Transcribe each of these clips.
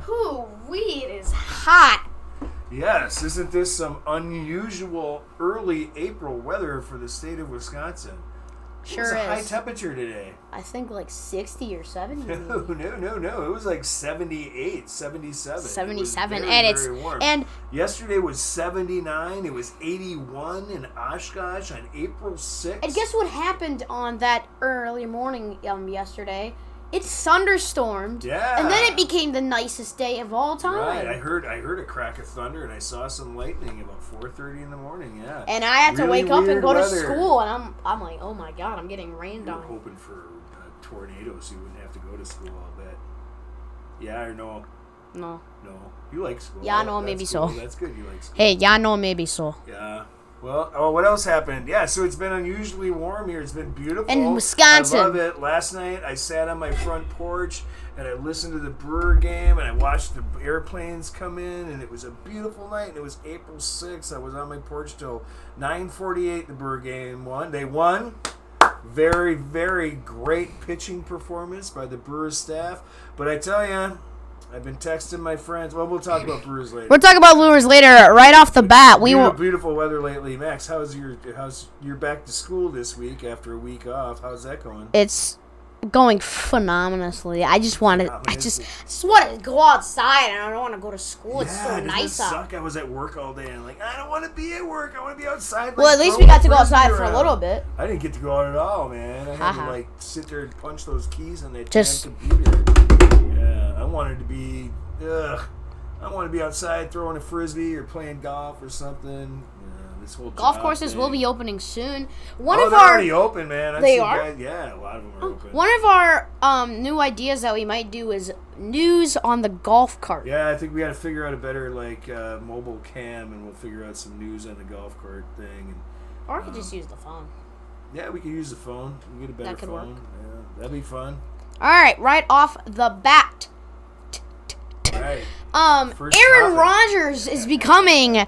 Hoo-wee, it is hot. Yes, isn't this some unusual early April weather for the state of Wisconsin? Sure it was a high is. temperature today. I think like 60 or 70. No. It was like 78, 77. 77, it was and very warm. and yesterday was 79. It was 81 in Oshkosh on April 6th. and guess what happened on that early morning yesterday? It thunderstormed. Yeah. And then it became the nicest day of all time. Right, I heard a crack of thunder, and I saw some lightning about 4:30 in the morning. Yeah. And I had to Really wake up and weird go to weather. school, and I'm like, oh my god, I'm getting rained You were on. hoping for tornadoes, so you wouldn't have to go to school. I'll bet. Yeah or no? No. No. You like school. Yeah, no, That's maybe cool. so. That's good. You like school. Hey, yeah, no, maybe so. Yeah. Well, what else happened? Yeah, so it's been unusually warm here. It's been beautiful. In Wisconsin. I love it. Last night, I sat on my front porch, and I listened to the Brewer game, and I watched the airplanes come in, and it was a beautiful night, and it was April 6th. I was on my porch till 9:48. The Brewer game won. They won. Very, very great pitching performance by the Brewers staff. But I tell you, I've been texting my friends. Well, we'll talk about Brewers later. We'll talk about Brewers later. Right off the bat, Beautiful weather lately, Max. How's your back to school this week after a week off? How's that going? It's going phenomenally. I just want to go outside, and I don't want to go to school. It's so nice out. Suck. I was at work all day, and I'm like, I don't want to be at work. I want to be outside. Well, at least we got to go outside for a little bit. I didn't get to go out at all, man. I had to sit there and punch those keys on that damn computer. Yeah, I wanted to be. I want to be outside throwing a frisbee or playing golf or something. This whole golf courses will be opening soon. They're already open, man. They are? Guys, yeah, a lot of them are open. One of our new ideas that we might do is news on the golf cart. Yeah, I think we got to figure out a better mobile cam, and we'll figure out some news on the golf cart thing. And, or I could just use the phone. Yeah, we could use the phone. We get a better that could phone. Work. Yeah, that'd be fun. All right off the bat. Right. Aaron Rodgers is becoming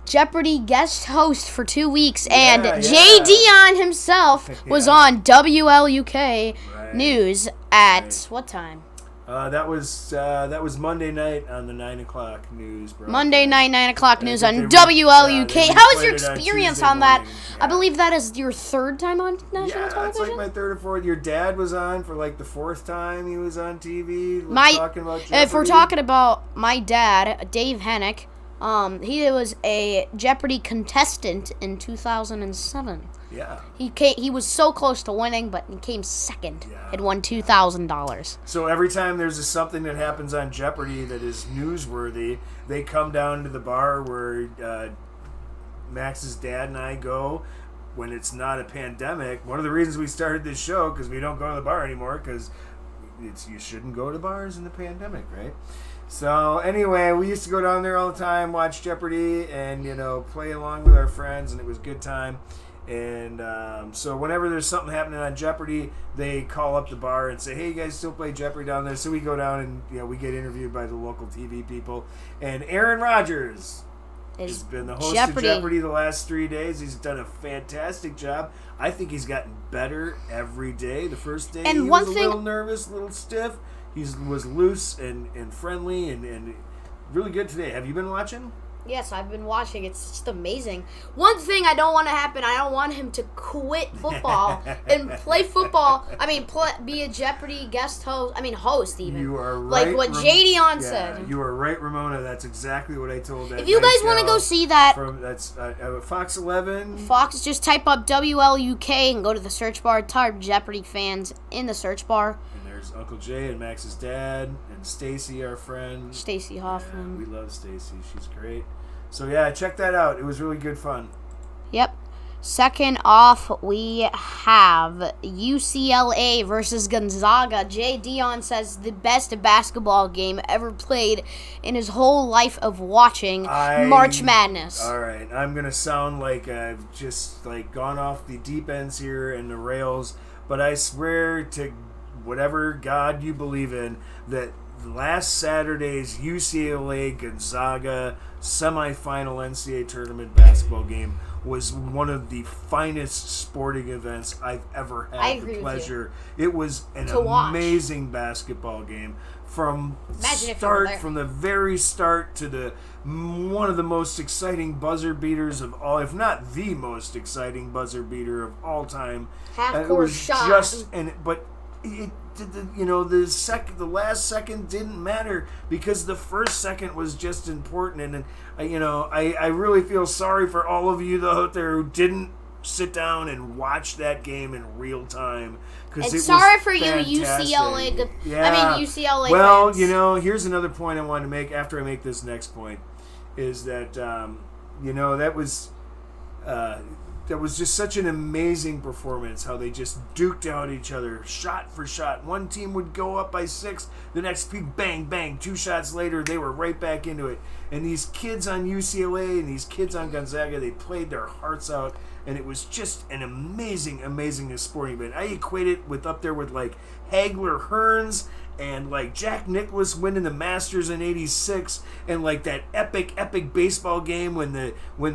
Jeopardy guest host for 2 weeks, and Jay Dion himself was on WLUK News at what time? That was Monday night on the 9 o'clock news, bro. Monday night, 9 o'clock news on WLUK. How was your experience on that? I believe that is your third time on national television? Yeah, it's like my third or fourth. Your dad was on for like the fourth time he was on TV talking about Jeopardy. If we're talking about my dad, Dave Hennick, he was a Jeopardy contestant in 2007. Yeah. He was so close to winning, but he came second. Yeah. Had won $2,000. So every time there's something that happens on Jeopardy that is newsworthy, they come down to the bar where Max's dad and I go when it's not a pandemic. One of the reasons we started this show, because we don't go to the bar anymore, because you shouldn't go to bars in the pandemic, right? So anyway, we used to go down there all the time, watch Jeopardy, and play along with our friends, and it was a good time. And so whenever there's something happening on Jeopardy, they call up the bar and say, hey, you guys still play Jeopardy down there? So we go down and we get interviewed by the local TV people. And Aaron Rodgers has been the host of Jeopardy the last 3 days. He's done a fantastic job. I think he's gotten better every day. The first day he was a little nervous, a little stiff. He was loose and friendly and really good today. Have you been watching? Yes, I've been watching. It's just amazing. One thing I don't want to happen, I don't want him to quit football and play football. Be a Jeopardy guest host. Host even. You are right. Like what Jay Dion said. You are right, Ramona. That's exactly what I told that. If you guys want to go see that, that's Fox 11. Fox, just type up WLUK and go to the search bar. Type Jeopardy fans in the search bar. There's Uncle Jay and Max's dad and Stacy, our friend. Stacy Hoffman. Yeah, we love Stacy. She's great. So yeah, check that out. It was really good fun. Yep. Second off, we have UCLA versus Gonzaga. Jay Dion says the best basketball game ever played in his whole life of watching March Madness. All right, I'm gonna sound like I've just gone off the deep ends here and the rails, but I swear to whatever God you believe in, that last Saturday's UCLA-Gonzaga semifinal NCAA tournament basketball game was one of the finest sporting events I've ever had the pleasure. It was an amazing basketball game. from Imagine if you were there. from the very start to the one of the most exciting buzzer beaters of all, if not the most exciting buzzer beater of all time. Half-court shot. The last second didn't matter because the first second was just important. And I really feel sorry for all of you out there who didn't sit down and watch that game in real time. And it sorry was for fantastic. you, UCLA. Yeah. UCLA Well, fans. Here's another point I wanted to make after I make this next point, is that that was just such an amazing performance, how they just duked out each other shot for shot. One team would go up by 6, the next peak, bang, bang, 2 shots later, they were right back into it. And these kids on UCLA and these kids on Gonzaga, they played their hearts out, and it was just an amazing, amazing sporting event. I equate it up there with like Hagler Hearns and like Jack Nicklaus winning the Masters in '86, and like that epic baseball game when the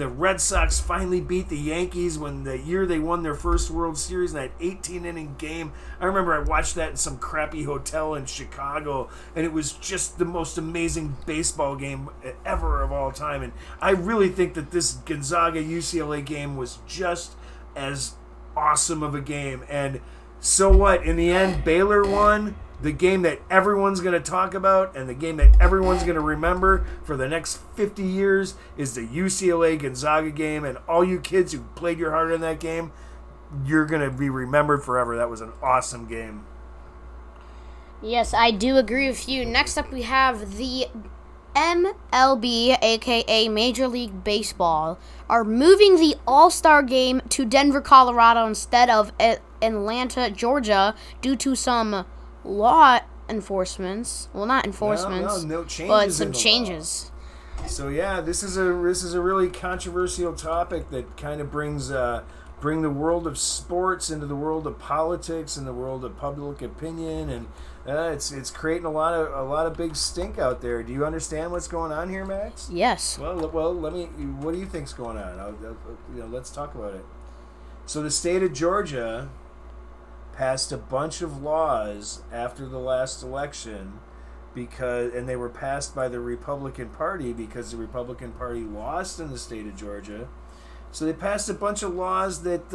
Red Sox finally beat the Yankees when the year they won their first World Series in that 18-inning game. I remember I watched that in some crappy hotel in Chicago, and it was just the most amazing baseball game ever of all time. And I really think that this Gonzaga UCLA game was just as awesome of a game. And so what? In the end, Baylor won. The game that everyone's going to talk about and the game that everyone's going to remember for the next 50 years is the UCLA Gonzaga game. And all you kids who played your heart in that game, you're going to be remembered forever. That was an awesome game. Yes, I do agree with you. Next up, we have the MLB, aka Major League Baseball, are moving the All-Star game to Denver, Colorado instead of Atlanta, Georgia, due to some law enforcements. Well, not enforcements, no changes, but some changes. So yeah, this is a really controversial topic that kind of bring the world of sports into the world of politics and the world of public opinion, and it's creating a lot of big stink out there. Do you understand what's going on here, Max? Yes. Well, let me. What do you think's going on? Let's talk about it. So the state of Georgia passed a bunch of laws after the last election and they were passed by the Republican Party because the Republican Party lost in the state of Georgia. So they passed a bunch of laws that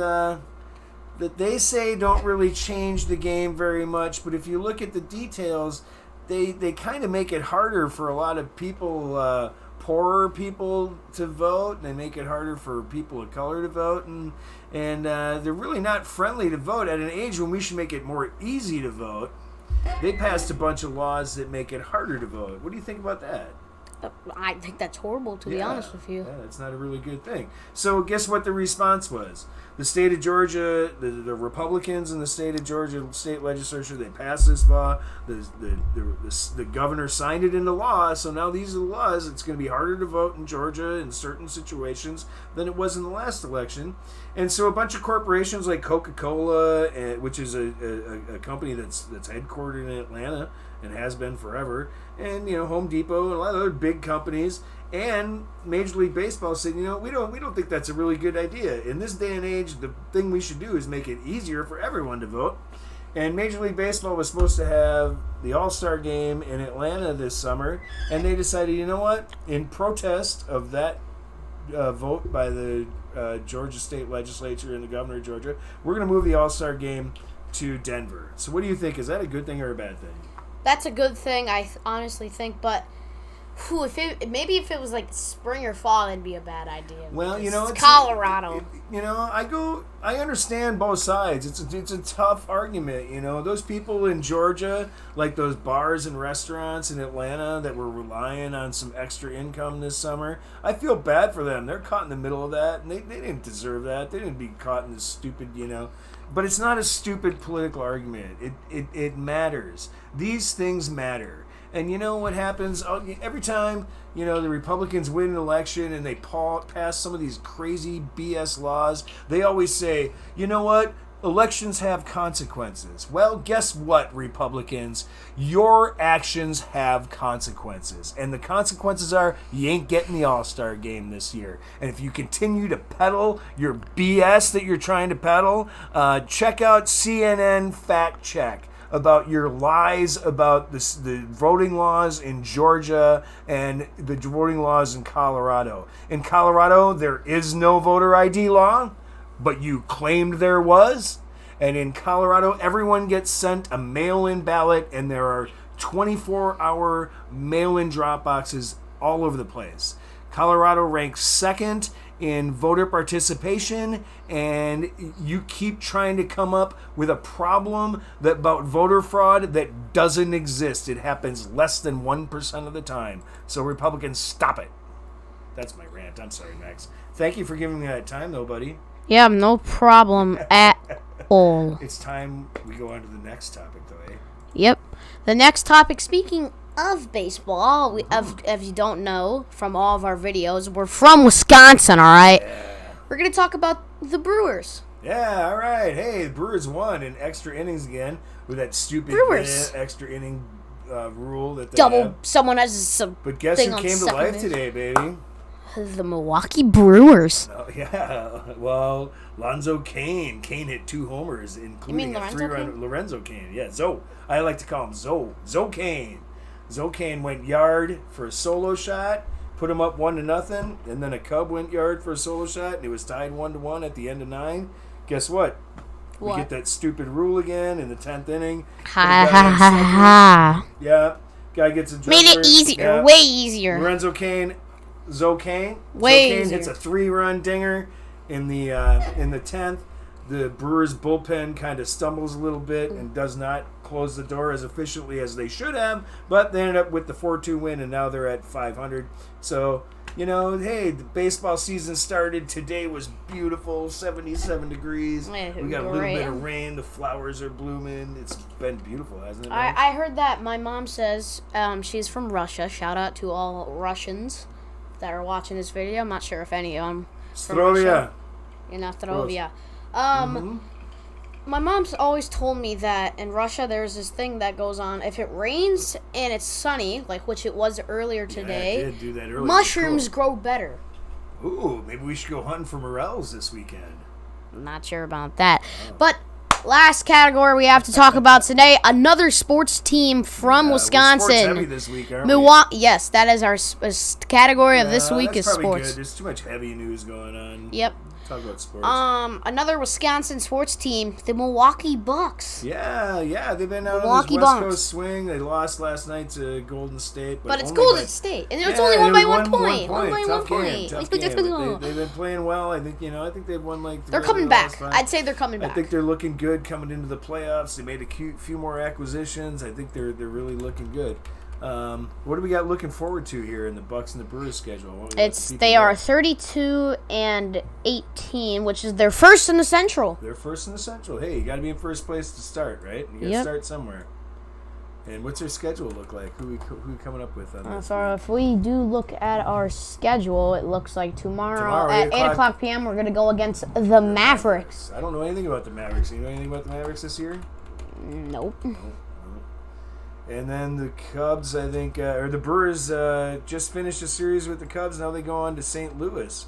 they say don't really change the game very much, but if you look at the details, they kind of make it harder for a lot of people, poorer people to vote, and they make it harder for people of color to vote, and they're really not friendly to vote at an age when we should make it more easy to vote. They passed a bunch of laws that make it harder to vote. What do you think about that? I think that's horrible, to be honest with you. Yeah, that's not a really good thing. So guess what the response was? The state of Georgia, the Republicans in the state of Georgia state legislature, they passed this law. The governor signed it into law. So now these are the laws. It's going to be harder to vote in Georgia in certain situations than it was in the last election. And so a bunch of corporations like Coca-Cola, which is a company that's headquartered in Atlanta and has been forever, and Home Depot and a lot of other big companies, and Major League Baseball said, we don't think that's a really good idea. In this day and age, the thing we should do is make it easier for everyone to vote. And Major League Baseball was supposed to have the All-Star game in Atlanta this summer, and they decided, in protest of that vote by the Georgia state legislature and the governor of Georgia, we're going to move the All-Star game to Denver. So what do you think? Is that a good thing or a bad thing? That's a good thing, I honestly think, but if it was like spring or fall, it'd be a bad idea. Well, it's Colorado. I understand both sides. It's a tough argument. Those people in Georgia, like those bars and restaurants in Atlanta that were relying on some extra income this summer, I feel bad for them. They're caught in the middle of that, and they didn't deserve that. They didn't be caught in this stupid, But it's not a stupid political argument. It matters. These things matter. And you know what happens? Every time, the Republicans win an election and they pass some of these crazy BS laws, they always say, you know what? Elections have consequences. Well, guess what, Republicans? Your actions have consequences. And the consequences are you ain't getting the All-Star game this year. And if you continue to peddle your BS that you're trying to peddle, check out CNN Fact Check. about your lies about the voting laws in Georgia and the voting laws in Colorado. In Colorado, there is no voter ID law, but you claimed there was. And in Colorado, everyone gets sent a mail-in ballot, and there are 24-hour mail-in drop boxes all over the place. Colorado ranks second in voter participation, and you keep trying to come up with a problem about voter fraud that doesn't exist. It happens less than 1% of the time. So Republicans, stop it. That's my rant. I'm sorry, Max. Thank you for giving me that time, though, buddy. Yeah, no problem at all. It's time we go on to the next topic, though, eh? Yep. The next topic, speaking of baseball, if you don't know from all of our videos, we're from Wisconsin, all right? Yeah. We're going to talk about the Brewers. Yeah, all right. Hey, the Brewers won in extra innings again with that stupid extra inning rule that they have. Someone has some. But guess who came to life today, baby? The Milwaukee Brewers. Oh, yeah. Well, Lonzo Kane. Kane hit 2 homers, including a 3-run. Lorenzo Kane. Yeah, Zoe. I like to call him Zoe. Zoe Kane. Zoe Kane went yard for a solo shot, put him up 1-0, and then a Cub went yard for a solo shot, and it was tied 1-1 at the end of 9. Guess what? We get that stupid rule again in the 10th inning. Ha ha ha ha. Yeah. Guy gets a dribbler. Made it easier. Way easier. Lorenzo Kane. Zoe Kane. Way Zoe Kane easier. hits a 3-run dinger in the 10th. The Brewers bullpen kind of stumbles a little bit and does not close the door as efficiently as they should have, but they ended up with the 4-2 win, and now they're at 500. So, hey, the baseball season started. Today was beautiful, 77 degrees. We got a little bit of rain. The flowers are blooming. It's been beautiful, hasn't it? I heard that my mom says she's from Russia. Shout out to all Russians that are watching this video. I'm not sure if any of them from Russia. In Astrovia. My mom's always told me that in Russia there's this thing that goes on. If it rains and it's sunny, like which it was earlier today, it did do that earlier. Mushrooms grow better. Ooh, maybe we should go hunting for morels this weekend. I'm not sure about that. But last category we have to talk about today, another sports team from Wisconsin. We're sports heavy this week, aren't Milwaukee. Yes, that is our category of this week is sports. Good. There's too much heavy news going on. Yep. Talk about sports. Another Wisconsin sports team, the Milwaukee Bucks. Yeah, they've been out on this West Coast swing. They lost last night to Golden State, but it's Golden State, and it's only won by 1 point. Tough game. They've been playing well. I think they've won like. They're coming back. I'd say they're coming back. I think they're looking good coming into the playoffs. They made a few more acquisitions. I think they're really looking good. What do we got looking forward to here in the Bucks and the Brewers schedule? They are 32-18, which is their first in the Central. They're first in the Central. Hey, you got to be in first place to start, right? You got to start somewhere. And what's their schedule look like? Who coming up with on this? So if we do look at our schedule, it looks like tomorrow at 8 o'clock p.m. we're going to go against the Mavericks. I don't know anything about the Mavericks. You know anything about the Mavericks this year? Nope. And then the Cubs, I think, or the Brewers just finished a series with the Cubs. Now they go on to St. Louis,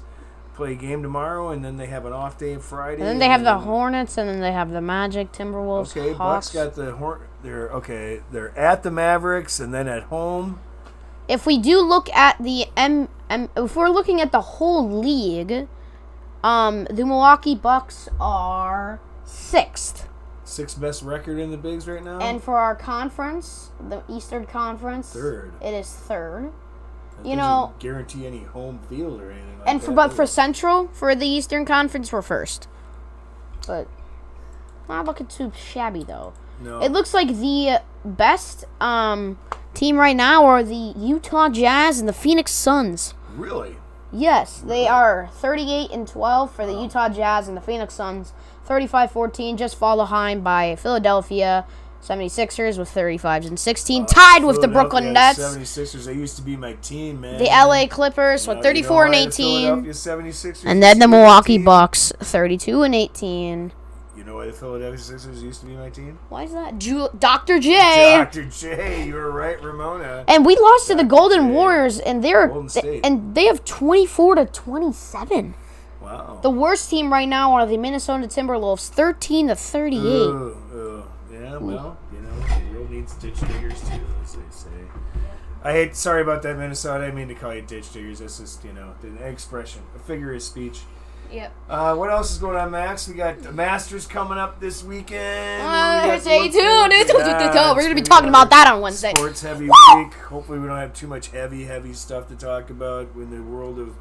play a game tomorrow, and then they have an off day Friday. And then they have the Hornets, and then they have the Magic, Timberwolves, Okay, Hawks. Bucks got the They're at the Mavericks and then at home. If we do look at the if we're looking at the whole league, the Milwaukee Bucks are 6th. 6th best record in the bigs right now. And for our conference, the Eastern Conference, 3rd. It is 3rd. That doesn't guarantee any home field or anything like that. But for Central, for the Eastern Conference, we're 1st. But not looking too shabby though. No. It looks like the best team right now are the Utah Jazz and the Phoenix Suns. Really? Yes, they are 38-12 for the Utah Jazz and the Phoenix Suns. 35-14, just fall behind by Philadelphia 76ers with 35-16, tied with the Brooklyn Nets. 76ers, they used to be my team, man. The LA Clippers with 34-18. Philadelphia 76ers and then the Milwaukee Bucks 32-18. You know why the Philadelphia Sixers used to be my team? Why is that? Dr. J. Dr. J, you were right, Ramona. And we lost to the Golden Warriors, and they have 24-27. Wow. The worst team right now are the Minnesota Timberwolves, 13-38. Yeah, well, hates ditch diggers too, as they say. Sorry about that, Minnesota. I didn't mean to call you ditch diggers. That's just, an expression, a figure of speech. Yep. What else is going on, Max? We got the Masters coming up this weekend. Stay tuned. We're going to be talking about that on Wednesday. Sports heavy week. Hopefully we don't have too much heavy stuff to talk about in the world of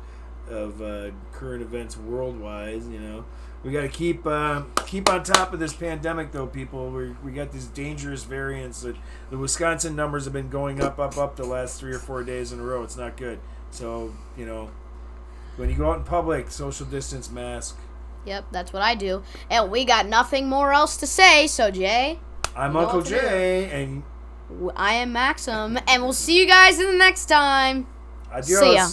current events worldwide. We got to keep on top of this pandemic, though, people. We got these dangerous variants. That the Wisconsin numbers have been going up the last 3 or 4 days in a row. It's not good. So, when you go out in public, social distance, mask. Yep, that's what I do. And we got nothing more else to say, so Jay. I'm Uncle Jay, and I am Maxim, and we'll see you guys in the next time. Adios. See ya.